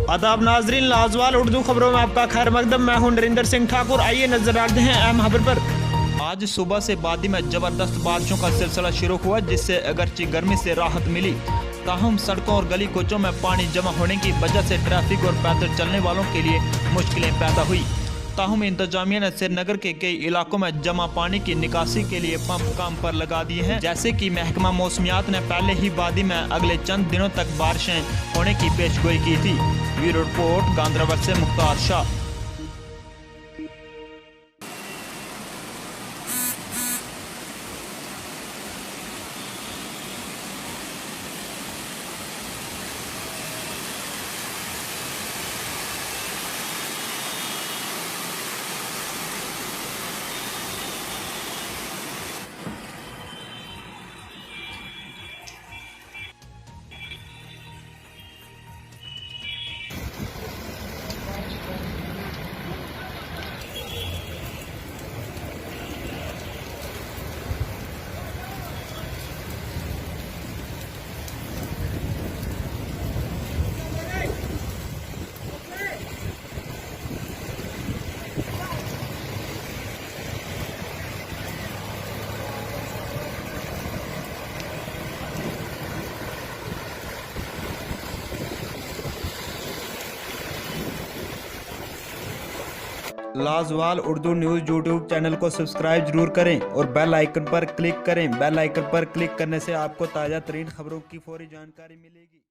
आदाब नाजरीन, लाजवाल उर्दू खबरों में आपका खैर मकदम। मैं हूं नरेंद्र सिंह ठाकुर। आइए नजर डालते हैं अहम खबर पर। आज सुबह से वादी में जबरदस्त बारिशों का सिलसिला शुरू हुआ, जिससे अगरचे गर्मी से राहत मिली, ताहम सड़कों और गली कोचों में पानी जमा होने की वजह से ट्रैफिक और पैदल चलने वालों के लिए मुश्किलें पैदा हुई। ताहम इंतजामिया ने श्रीनगर के कई इलाकों में जमा पानी की निकासी के लिए पंप काम पर लगा दिए हैं। जैसे कि महकमा मौसमियात ने पहले ही वादी में अगले चंद दिनों तक बारिशें होने की पेशगोई की थी। ब्यूरो रिपोर्ट, गांधरबल से Mukhtar Shah. Lajawal Urdu news YouTube channel को सब्सक्राइब जरूर करें और बेल आइकन पर क्लिक करें। बेल आइकन पर क्लिक करने से आपको ताज़ा तरीन खबरों की फौरी जानकारी मिलेगी।